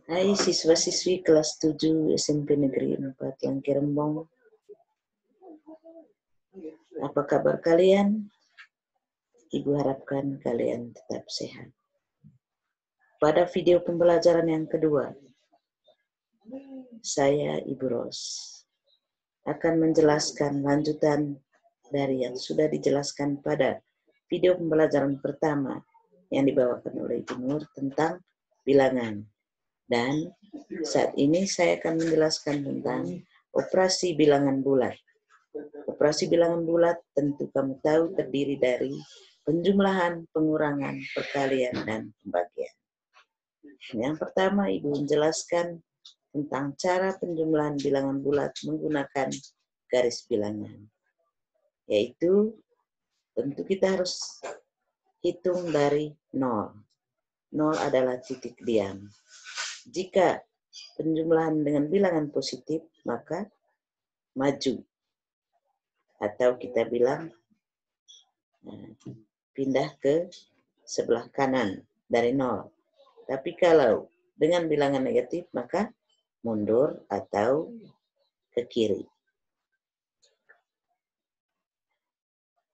Hai siswa-siswi kelas 7 SMP Negeri 4 Langke Rembong. Apa kabar kalian? Ibu harapkan kalian tetap sehat. Pada video pembelajaran yang kedua, saya Ibu Ros akan menjelaskan lanjutan dari yang sudah dijelaskan pada video pembelajaran pertama yang dibawakan oleh Ibu Nur tentang bilangan. Dan saat ini saya akan menjelaskan tentang operasi bilangan bulat. Operasi bilangan bulat tentu kamu tahu terdiri dari penjumlahan, pengurangan, perkalian, dan pembagian. Yang pertama, Ibu menjelaskan tentang cara penjumlahan bilangan bulat menggunakan garis bilangan. Yaitu, tentu kita harus hitung dari 0. 0 adalah titik diam. Jika penjumlahan dengan bilangan positif, maka maju. Atau kita bilang pindah ke sebelah kanan dari 0. Tapi kalau dengan bilangan negatif, maka mundur atau ke kiri.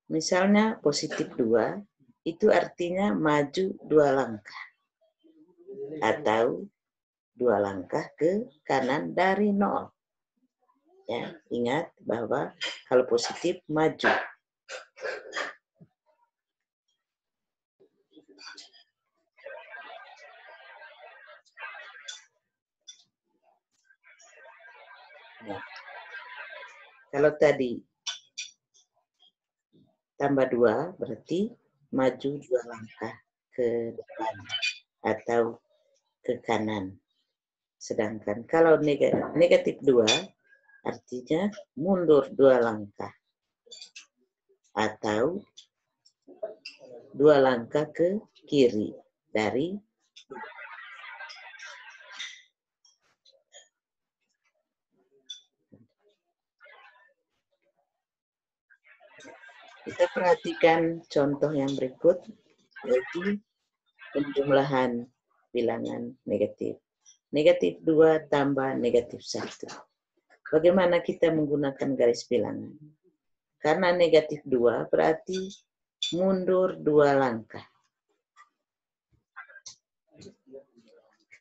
Misalnya positif 2, itu artinya maju 2 langkah. Atau 2 langkah ke kanan dari 0. Ya, ingat bahwa kalau positif maju. Nah, kalau tadi tambah 2 berarti maju 2 langkah ke depan atau ke kanan. Sedangkan kalau negatif 2 artinya mundur 2 langkah atau 2 langkah ke kiri dari kita perhatikan contoh yang berikut, yaitu penjumlahan bilangan negatif. Negatif 2 tambah negatif 1. Bagaimana kita menggunakan garis bilangan? Karena negatif 2 berarti mundur 2 langkah.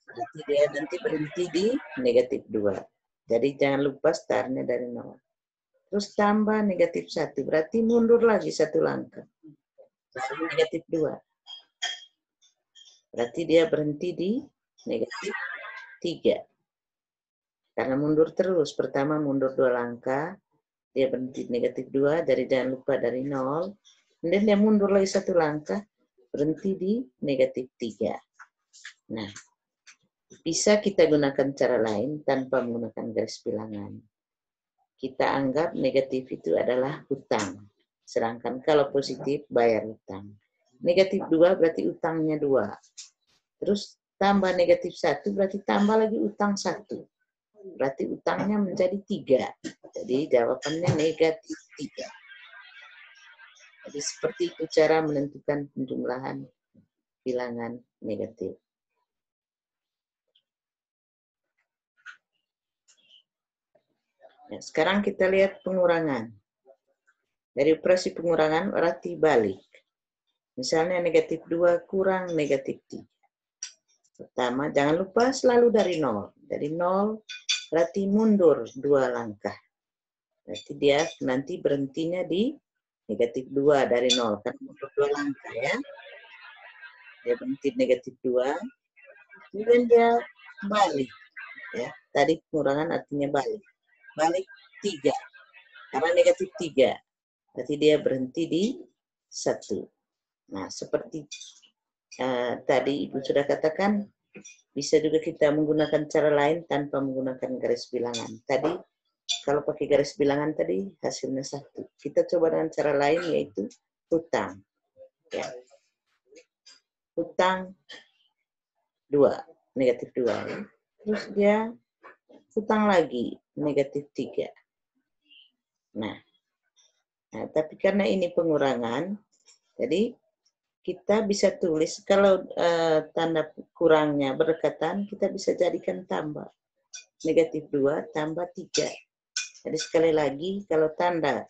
Berarti dia nanti berhenti di negatif 2. Jadi jangan lupa startnya dari 0. Terus tambah negatif 1, berarti mundur lagi 1 langkah. Baru negatif 2. Berarti dia berhenti di negatif 3. Karena mundur terus. Pertama mundur 2 langkah, dia berhenti negatif 2, jadi jangan lupa dari 0. Kemudian dia mundur lagi 1 langkah, berhenti di negatif 3. Nah, bisa kita gunakan cara lain tanpa menggunakan garis bilangan. Kita anggap negatif itu adalah hutang. Sedangkan kalau positif, bayar hutang. Negatif 2 berarti utangnya 2. Terus tambah negatif 1 berarti tambah lagi utang 1. Berarti utangnya menjadi 3. Jadi jawabannya negatif 3. Jadi seperti itu cara menentukan penjumlahan bilangan negatif. Nah, sekarang kita lihat pengurangan. Dari operasi pengurangan berarti balik. Misalnya negatif 2 kurang negatif 3. Pertama, jangan lupa selalu dari 0. Dari 0 berarti mundur 2 langkah. Berarti dia nanti berhentinya di negatif 2 dari 0. Kan mundur 2 langkah ya. Dia berhenti negatif 2. Kemudian dia balik. Ya, tadi pengurangan artinya balik. Balik 3. Karena negatif 3. Berarti dia berhenti di 1. Nah, seperti tadi Ibu sudah katakan, bisa juga kita menggunakan cara lain tanpa menggunakan garis bilangan. Tadi, kalau pakai garis bilangan tadi, hasilnya 1. Kita coba dengan cara lain, yaitu hutang. Ya. Hutang 2, negatif 2. Ya. Terus dia hutang lagi, negatif 3. Nah, tapi karena ini pengurangan, jadi kita bisa tulis, kalau tanda kurangnya berdekatan, kita bisa jadikan tambah. Negatif 2 tambah 3. Jadi sekali lagi, kalau tanda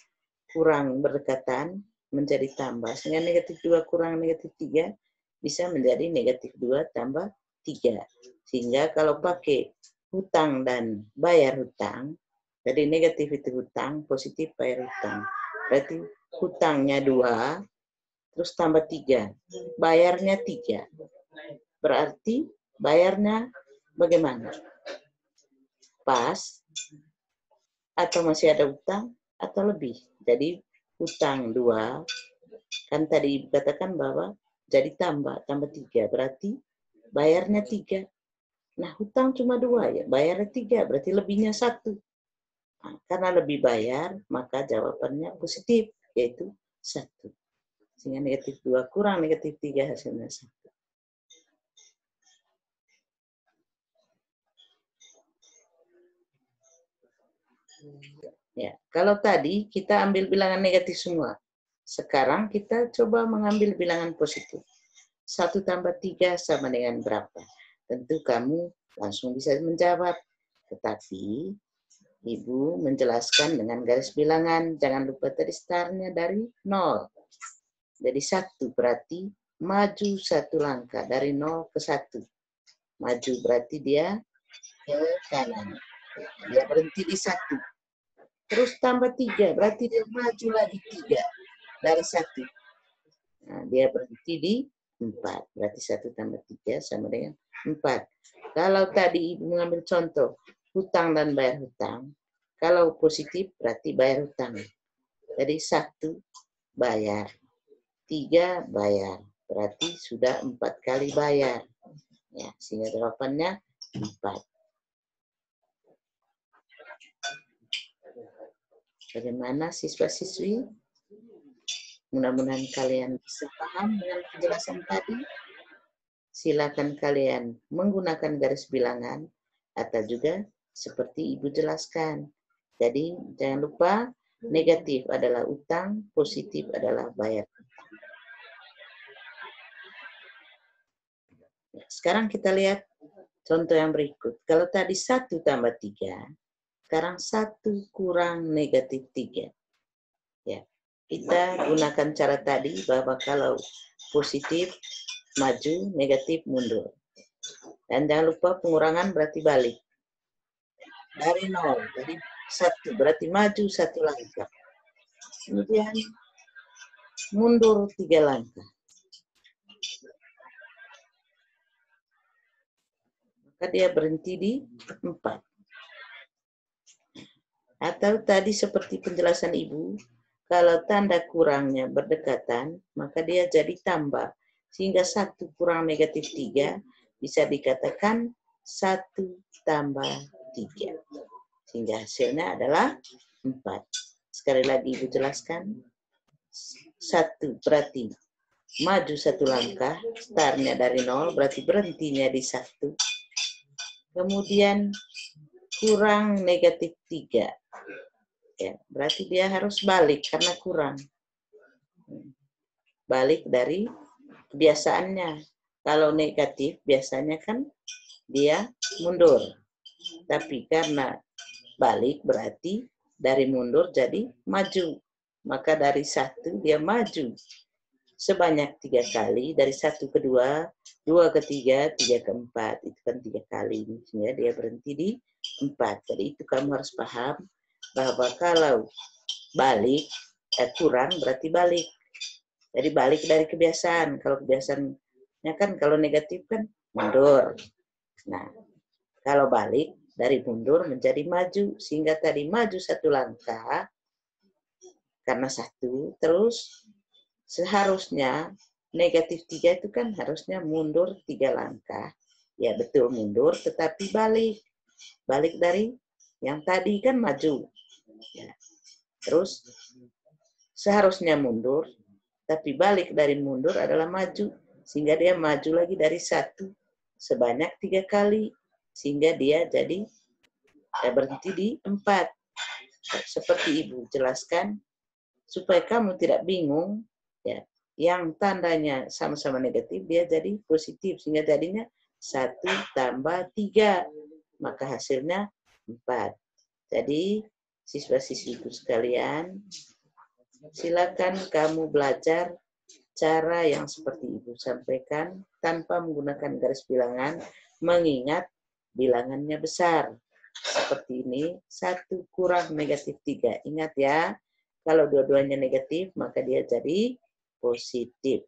kurang berdekatan, menjadi tambah. Sehingga negatif 2 kurang negatif 3, bisa menjadi negatif 2 tambah 3. Sehingga kalau pakai hutang dan bayar hutang, jadi negatif itu hutang, positif bayar hutang. Berarti hutangnya 2, terus tambah 3. Bayarnya 3. Berarti bayarnya bagaimana? Pas, atau masih ada hutang, atau lebih. Jadi hutang 2, kan tadi katakan bahwa jadi tambah 3. Berarti bayarnya 3. Nah, hutang cuma 2 ya, bayarnya 3, berarti lebihnya 1. Nah, karena lebih bayar, maka jawabannya positif, yaitu 1. Sehingga negatif 2 kurang negatif 3 hasilnya 1. Ya, kalau tadi kita ambil bilangan negatif semua. Sekarang kita coba mengambil bilangan positif. 1 tambah 3 sama dengan berapa? Tentu kamu langsung bisa menjawab. Tetapi Ibu menjelaskan dengan garis bilangan. Jangan lupa tadi startnya dari 0. Jadi 1 berarti maju 1 langkah. Dari 0 ke 1. Maju berarti dia ke kanan. Dia berhenti di 1. Terus tambah 3. Berarti dia maju lagi 3. Dari 1. Nah, dia berhenti di 4. Berarti 1 tambah 3 sama dengan 4. Kalau tadi Ibu mengambil contoh hutang dan bayar hutang, kalau positif berarti bayar hutang. Jadi 1 bayar, 3 bayar. Berarti sudah 4 kali bayar. Ya, sehingga jawabannya 4. Bagaimana siswa-siswi? Mudah-mudahan kalian bisa paham dengan penjelasan tadi. Silakan kalian menggunakan garis bilangan atau juga seperti Ibu jelaskan. Jadi jangan lupa negatif adalah utang, positif adalah bayar. Sekarang kita lihat contoh yang berikut. Kalau tadi 1 tambah 3, sekarang 1 kurang negatif 3. Ya, kita gunakan cara tadi bahwa kalau positif maju, negatif mundur. Dan jangan lupa pengurangan berarti balik. Dari 0, jadi 1 berarti maju 1 langkah. Kemudian mundur 3 langkah. Maka dia berhenti di 4. Atau tadi seperti penjelasan Ibu, kalau tanda kurangnya berdekatan, maka dia jadi tambah. Sehingga 1 kurang negatif 3 bisa dikatakan 1 tambah 3. Sehingga hasilnya adalah 4. Sekali lagi Ibu jelaskan. 1 berarti maju 1 langkah, startnya dari 0, berarti berhentinya di 1. Kemudian kurang negatif 3. Ya, berarti dia harus balik karena kurang. Balik dari kebiasaannya. Kalau negatif biasanya kan dia mundur. Tapi karena balik berarti dari mundur jadi maju. Maka dari 1 dia maju sebanyak 3 kali. Dari 1 ke 2, 2 ke 3, 3 ke 4. Itu kan 3 kali. Sehingga dia berhenti di 4. Jadi itu kamu harus paham bahwa kalau balik, kurang berarti balik. Jadi balik dari kebiasaan. Kalau kebiasaannya kan kalau negatif kan mundur. Nah, kalau balik dari mundur menjadi maju. Sehingga tadi maju 1 langkah karena 1. Terus seharusnya negatif 3 itu kan harusnya mundur 3 langkah. Ya betul mundur tetapi balik. Balik dari yang tadi kan maju. Ya. Terus seharusnya mundur, tapi balik dari mundur adalah maju. Sehingga dia maju lagi dari 1 sebanyak 3 kali. Sehingga dia jadi berhenti di 4. Seperti Ibu jelaskan, supaya kamu tidak bingung, ya yang tandanya sama-sama negatif, dia jadi positif. Sehingga jadinya 1 tambah 3. Maka hasilnya 4. Jadi, siswa-siswiku sekalian, silakan kamu belajar cara yang seperti Ibu sampaikan tanpa menggunakan garis bilangan, mengingat bilangannya besar. Seperti ini, 1 kurang negatif 3. Ingat ya, kalau dua-duanya negatif, maka dia jadi positif.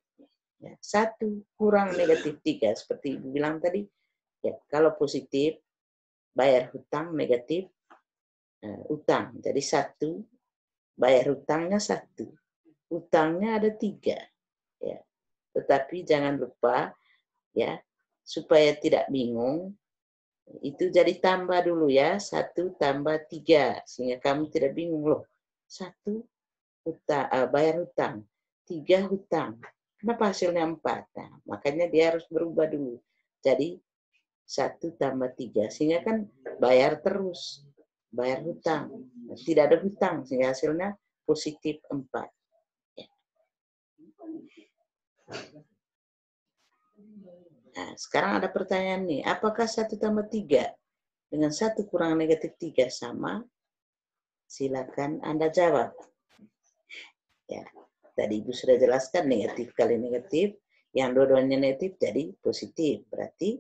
Ya, 1 kurang negatif 3, seperti Ibu bilang tadi. Ya, kalau positif, bayar hutang, negatif, utang. Jadi 1, bayar hutangnya 1. Utangnya ada 3. Ya. Tetapi jangan lupa, ya, supaya tidak bingung, itu jadi tambah dulu ya, 1 tambah 3, sehingga kamu tidak bingung loh. 1 hutang, bayar hutang, 3 hutang, kenapa hasilnya 4? Nah, makanya dia harus berubah dulu. Jadi 1 tambah 3, sehingga kan bayar terus, bayar hutang, tidak ada hutang, sehingga hasilnya positif 4. Nah, sekarang ada pertanyaan nih, apakah 1 tambah 3 dengan 1 kurang negatif 3 sama? Silakan Anda jawab. Ya, tadi Ibu sudah jelaskan negatif kali negatif, yang dua-duanya negatif jadi positif. Berarti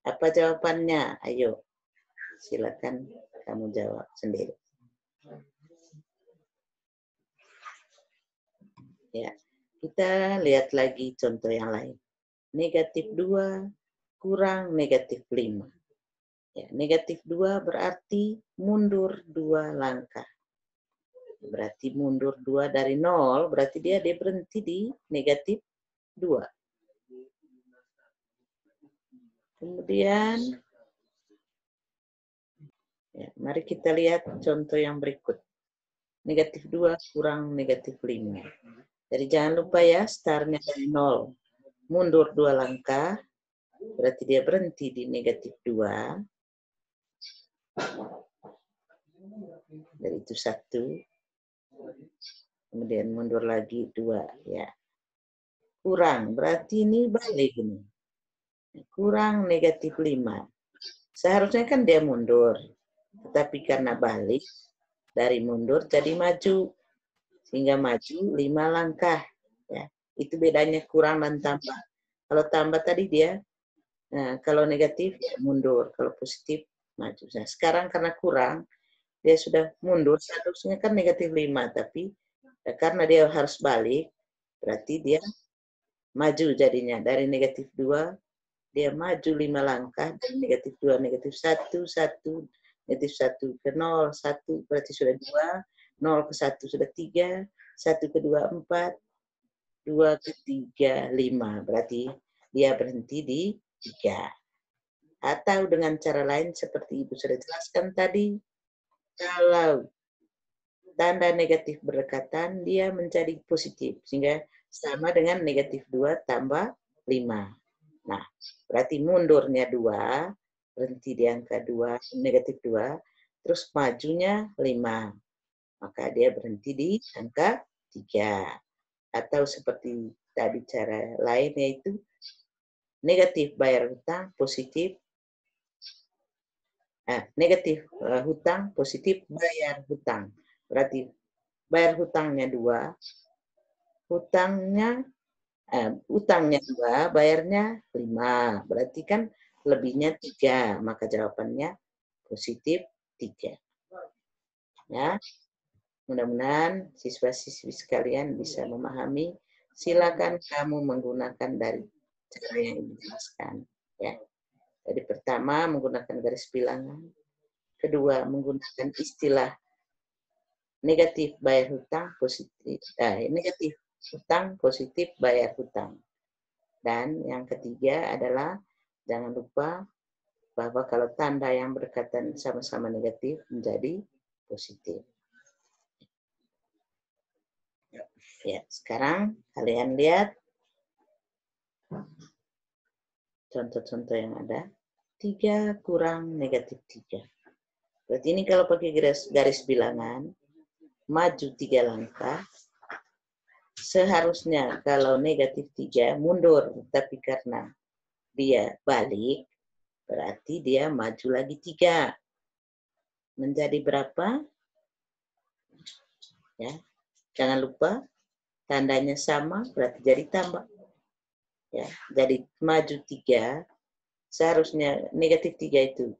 apa jawabannya? Ayo, silakan kamu jawab sendiri. Ya, kita lihat lagi contoh yang lain. Negatif 2 kurang negatif 5. Ya, negatif 2 berarti mundur 2 langkah. Berarti mundur 2 dari 0, berarti dia berhenti di negatif 2. Kemudian, ya, mari kita lihat contoh yang berikut. Negatif 2 kurang negatif 5. Jadi jangan lupa ya, startnya dari 0. Mundur 2 langkah, berarti dia berhenti di negatif 2. Dari itu 1. Kemudian mundur lagi 2. Ya. Kurang, berarti ini balik ini. Kurang negatif 5. Seharusnya kan dia mundur. Tetapi karena balik, dari mundur jadi maju. Sehingga maju 5 langkah. Ya. Itu bedanya kurang dan tambah. Kalau tambah tadi dia, nah, kalau negatif ya mundur. Kalau positif, maju. Nah, sekarang karena kurang, dia sudah mundur. Seharusnya kan negatif 5. Tapi ya, karena dia harus balik, berarti dia maju jadinya. Dari negatif 2, dia maju 5 langkah. Dari negatif 2, negatif 1, 1, negatif 1 ke 0, 1 berarti sudah 2, 0 ke 1 sudah 3, 1 ke 2, 4, 2 ke 3, 5. Berarti dia berhenti di 3. Atau dengan cara lain seperti Ibu sudah jelaskan tadi, kalau tanda negatif berdekatan, dia menjadi positif. Sehingga sama dengan negatif 2 tambah 5. Nah, berarti mundurnya 2, berhenti di angka 2, negatif 2, terus majunya 5. Maka dia berhenti di angka 3. Atau seperti tadi cara lain, yaitu negatif bayar hutang, positif, negatif hutang, positif bayar hutang. Berarti bayar hutangnya 2, utangnya 2, bayarnya 5. Berarti kan lebihnya 3, maka jawabannya positif 3. Ya. Mudah-mudahan siswa-siswi sekalian bisa memahami. Silakan kamu menggunakan dari cara yang dijelaskan. Ya. Jadi pertama menggunakan garis bilangan. Kedua menggunakan istilah negatif bayar hutang, positif negatif hutang, positif bayar hutang. Dan yang ketiga adalah jangan lupa bahwa kalau tanda yang berdekatan sama-sama negatif menjadi positif. Ya, sekarang kalian lihat contoh-contoh yang ada. 3 kurang negatif 3. Berarti ini kalau pakai garis bilangan, maju 3 langkah, seharusnya kalau negatif 3 mundur, tapi karena dia balik, berarti dia maju lagi 3. Menjadi berapa? Ya, jangan lupa tandanya sama, berarti jadi tambah. Ya, jadi maju 3, seharusnya negatif 3 itu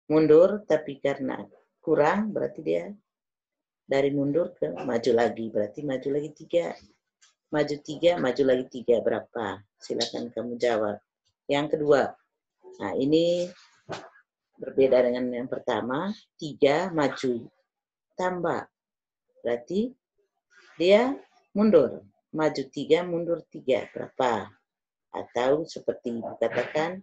mundur, tapi karena kurang, berarti dia dari mundur ke maju lagi, berarti maju lagi 3. Maju 3, maju lagi 3, berapa? Silakan kamu jawab. Yang kedua, nah ini berbeda dengan yang pertama, 3 maju, tambah. Berarti dia mundur. Maju 3, mundur 3, berapa? Atau seperti dikatakan,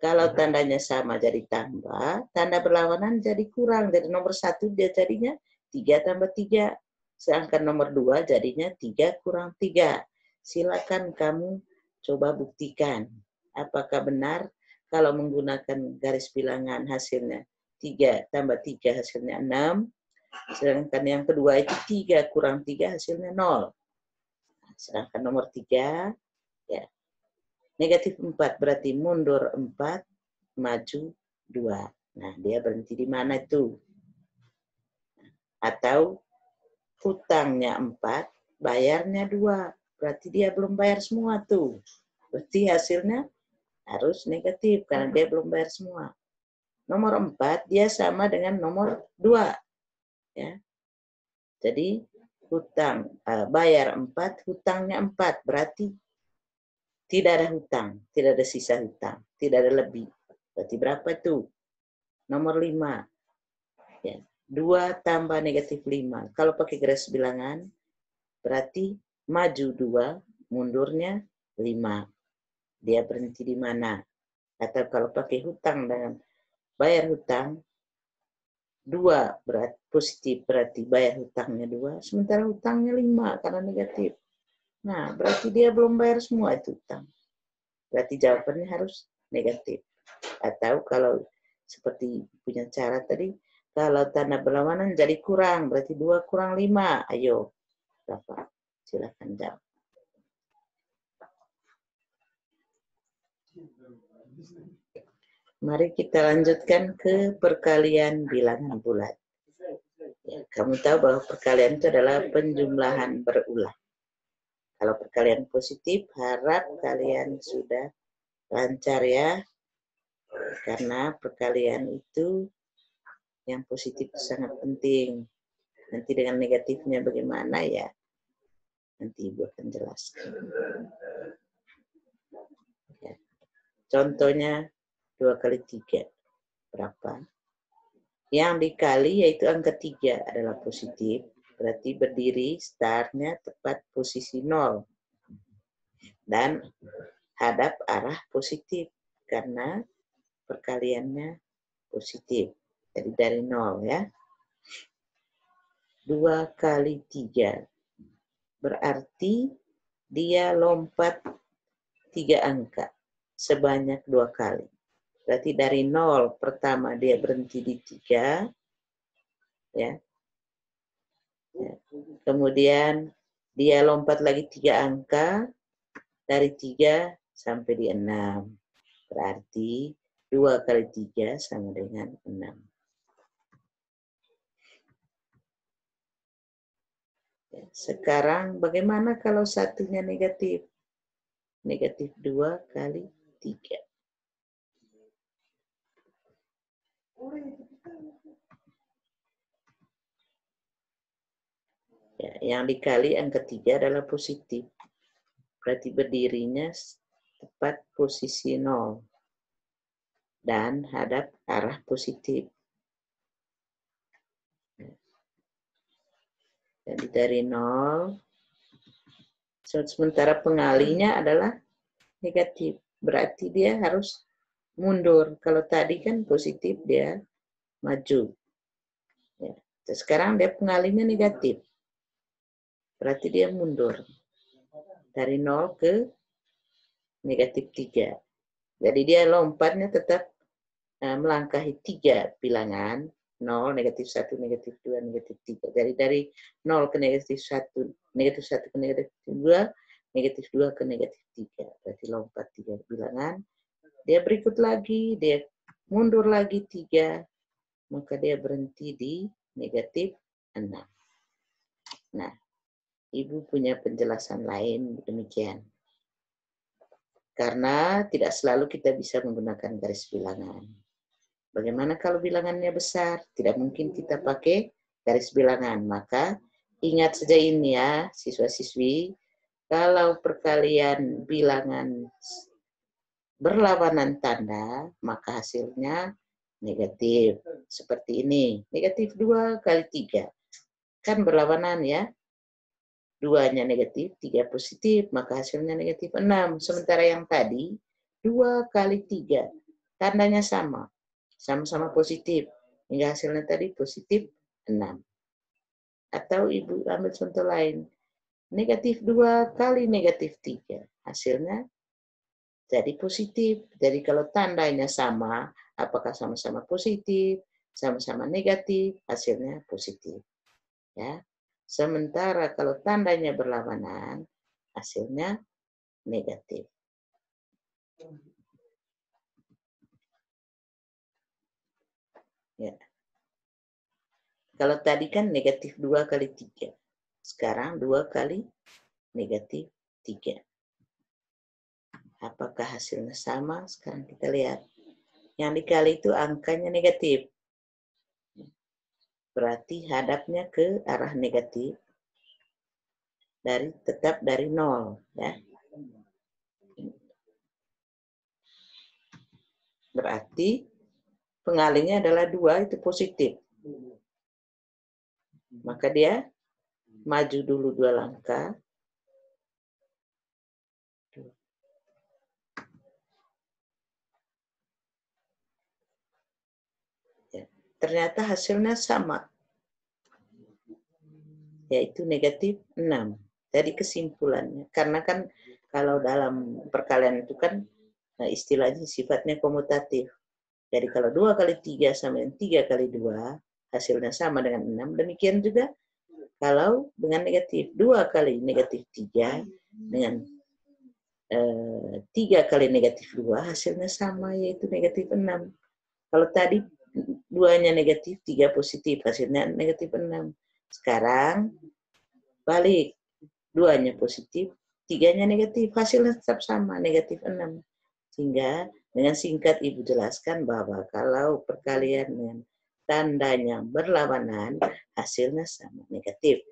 kalau tandanya sama jadi tambah, tanda berlawanan jadi kurang. Jadi nomor 1 dia jadinya 3 tambah 3. Sedangkan nomor 2 jadinya 3 kurang 3. Silakan kamu coba buktikan. Apakah benar kalau menggunakan garis bilangan hasilnya 3 tambah 3 hasilnya 6. Sedangkan yang kedua itu 3 kurang 3 hasilnya 0. Sedangkan nomor 3, ya, negatif 4 berarti mundur 4, maju 2. Nah, dia berhenti di mana itu? Atau hutangnya 4, bayarnya 2. Berarti dia belum bayar semua tuh. Berarti hasilnya harus negatif karena dia belum bayar semua. Nomor 4 dia sama dengan nomor 2. Ya. Jadi hutang bayar 4, hutangnya 4. Berarti tidak ada hutang, tidak ada sisa hutang, tidak ada lebih. Berarti berapa itu? Nomor 5. Ya. 2 tambah negatif 5. Kalau pakai garis bilangan, berarti maju 2, mundurnya 5. Dia berhenti di mana? Atau kalau pakai hutang dengan bayar hutang, 2 berarti positif, berarti bayar hutangnya 2, sementara hutangnya 5 karena negatif. Nah, berarti dia belum bayar semua itu hutang. Berarti jawabannya harus negatif. Atau kalau seperti punya cara tadi, kalau tanda berlawanan jadi kurang, berarti 2 kurang 5. Ayo, berapa? Silakan jawab. Mari kita lanjutkan ke perkalian bilangan bulat. Ya, kamu tahu bahwa perkalian itu adalah penjumlahan berulang. Kalau perkalian positif, harap kalian sudah lancar ya. Karena perkalian itu yang positif sangat penting. Nanti dengan negatifnya bagaimana ya, nanti Ibu akan jelaskan. Ya. Contohnya 2 kali 3, berapa? Yang dikali yaitu angka 3 adalah positif, berarti berdiri startnya tepat posisi 0. Dan hadap arah positif, karena perkaliannya positif. Jadi dari 0 ya. 2 kali 3. Berarti dia lompat 3 angka sebanyak 2 kali. Berarti dari 0 pertama dia berhenti di 3. Ya. Kemudian dia lompat lagi 3 angka dari 3 sampai di 6. Berarti 2 kali 3 sama dengan 6. Sekarang bagaimana kalau satunya negatif? Negatif 2 kali 3. Ya, yang dikali angka 3 adalah positif. Berarti berdirinya tepat posisi 0. Dan hadap arah positif. Jadi dari 0, sementara pengalinya adalah negatif. Berarti dia harus mundur. Kalau tadi kan positif, dia maju. Ya. Sekarang dia pengalinya negatif. Berarti dia mundur. Dari 0 ke negatif 3. Jadi dia lompatnya tetap melangkahi 3 bilangan, 0, negatif 1, negatif 2, negatif 3. Dari 0 ke negatif 1 ke negatif 2, negatif 2 ke negatif 3. Berarti lompat 3 bilangan. Dia berikut lagi, dia mundur lagi 3, maka dia berhenti di negatif 6. Nah, Ibu punya penjelasan lain demikian. Karena tidak selalu kita bisa menggunakan garis bilangan. Bagaimana kalau bilangannya besar? Tidak mungkin kita pakai garis bilangan. Maka ingat saja ini ya, siswa-siswi. Kalau perkalian bilangan berlawanan tanda, maka hasilnya negatif. Seperti ini. Negatif 2 kali 3. Kan berlawanan ya. 2-nya negatif, 3 positif. Maka hasilnya negatif 6. Sementara yang tadi, 2 kali 3. Tandanya sama. Sama-sama positif. Hingga hasilnya tadi positif 6. Atau Ibu ambil contoh lain. Negatif 2 kali negatif 3. Hasilnya jadi positif. Jadi kalau tandanya sama, apakah sama-sama positif, sama-sama negatif, hasilnya positif. Ya. Sementara kalau tandanya berlawanan, hasilnya negatif. Ya. Kalau tadi kan negatif 2 kali 3. Sekarang 2 kali negatif 3. Apakah hasilnya sama? Sekarang kita lihat. Yang dikali itu angkanya negatif. Berarti hadapnya ke arah negatif. Tetap dari 0. Ya. Berarti pengalinya adalah 2 itu positif. Maka dia maju dulu 2 langkah. Ya. Ternyata hasilnya sama. Yaitu negatif 6. Jadi kesimpulannya. Karena kan kalau dalam perkalian itu kan istilahnya sifatnya komutatif. Jadi kalau 2 kali 3 sama dengan 3 kali 2, hasilnya sama dengan 6. Demikian juga kalau dengan negatif. 2 kali negatif 3 dengan 3 kali negatif 2, hasilnya sama, yaitu negatif 6. Kalau tadi 2-nya negatif, 3 positif, hasilnya negatif 6. Sekarang balik. 2-nya positif, 3-nya negatif, hasilnya tetap sama, negatif 6. Sehingga dengan singkat Ibu jelaskan bahwa kalau perkalian dengan tandanya berlawanan, hasilnya sama, negatif.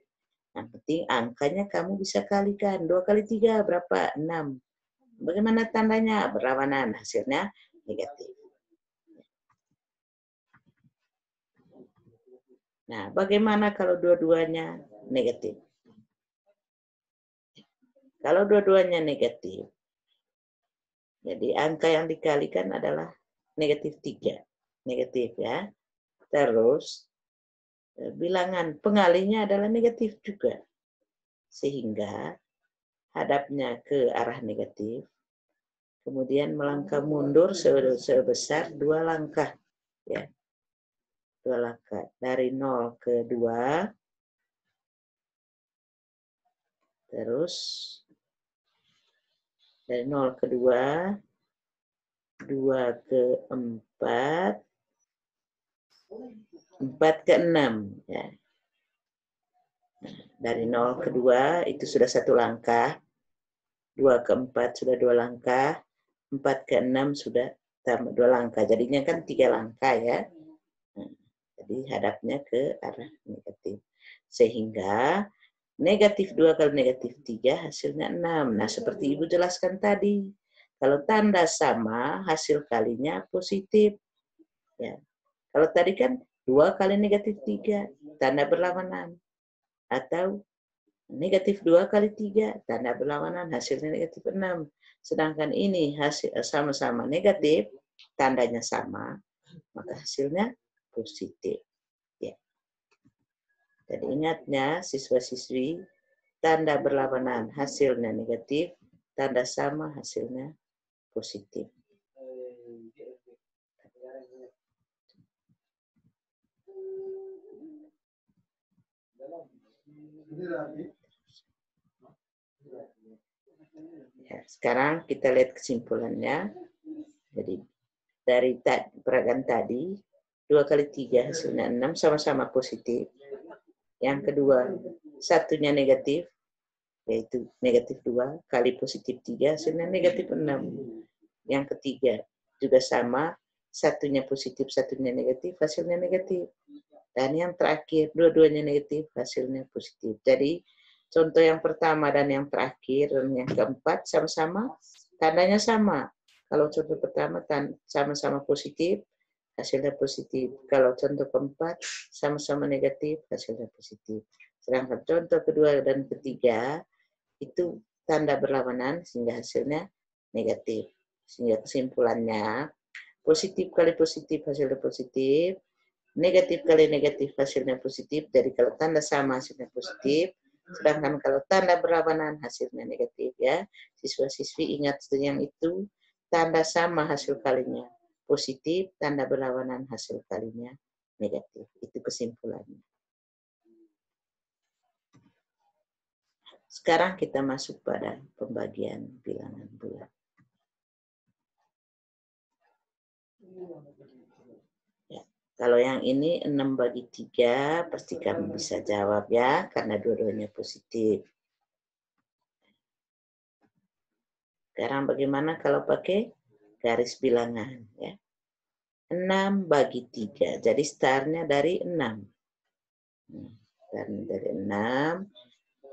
Yang penting angkanya kamu bisa kalikan. 2 kali 3 berapa? 6. Bagaimana tandanya? Berlawanan, hasilnya negatif. Nah, bagaimana kalau dua-duanya negatif? Kalau dua-duanya negatif, jadi angka yang dikalikan adalah negatif 3. Negatif ya. Terus bilangan pengalinya adalah negatif juga. Sehingga hadapnya ke arah negatif. Kemudian melangkah mundur sebesar 2 langkah. Ya. 2 langkah. Dari 0 ke 2. Terus dari 0 ke 2. 2 ke 4. 4 ke 6. Ya. Dari 0 ke 2 itu sudah 1 langkah. 2 ke 4 sudah 2 langkah. 4 ke 6 sudah tambah 2 langkah. Jadinya kan 3 langkah ya. Jadi hadapnya ke arah negatif. Sehingga negatif 2 kali negatif 3 hasilnya 6. Nah seperti Ibu jelaskan tadi. Kalau tanda sama hasil kalinya positif. Ya. Kalau tadi kan 2 kali negatif 3 tanda berlawanan. Atau negatif 2 kali 3 tanda berlawanan hasilnya negatif 6. Sedangkan ini hasil sama-sama negatif, tandanya sama, maka hasilnya positif. Ya. Jadi ingatnya siswa-siswi, tanda berlawanan hasilnya negatif, tanda sama hasilnya positif. Ya, sekarang kita lihat kesimpulannya. Jadi dari peragaan tadi 2 kali 3 hasilnya 6 sama-sama positif. Yang kedua satunya negatif, yaitu negatif 2 kali positif 3 hasilnya negatif 6. Yang ketiga juga sama, satunya positif satunya negatif hasilnya negatif. Dan yang terakhir dua-duanya negatif hasilnya positif. Jadi contoh yang pertama dan yang terakhir dan yang keempat sama-sama tandanya sama. Kalau contoh pertama sama-sama positif, hasilnya positif. Kalau contoh keempat sama-sama negatif, hasilnya positif. Sedangkan contoh kedua dan ketiga itu tanda berlawanan sehingga hasilnya negatif. Sehingga kesimpulannya positif kali positif hasilnya positif, negatif kali negatif hasilnya positif. Jadi kalau tanda sama hasilnya positif, sedangkan kalau tanda berlawanan hasilnya negatif ya. Siswa-siswi ingat yang itu, tanda sama hasil kalinya positif, tanda berlawanan hasil kalinya negatif. Itu kesimpulannya. Sekarang kita masuk pada pembagian bilangan bulat. Ya, kalau yang ini 6 bagi 3, pasti kamu bisa jawab ya, karena dua-duanya positif. Sekarang bagaimana kalau pakai garis bilangan ya? 6 bagi 3. Jadi startnya dari 6. Startnya dari 6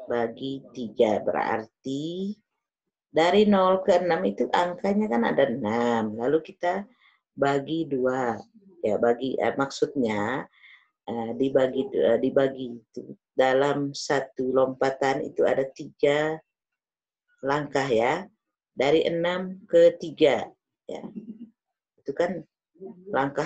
bagi 3. Berarti dari 0 ke 6 itu angkanya kan ada 6. Lalu kita bagi 2. Ya, bagi maksudnya dibagi itu dalam satu lompatan itu ada 3 langkah ya. Dari 6 ke 3 ya. Itu kan langkah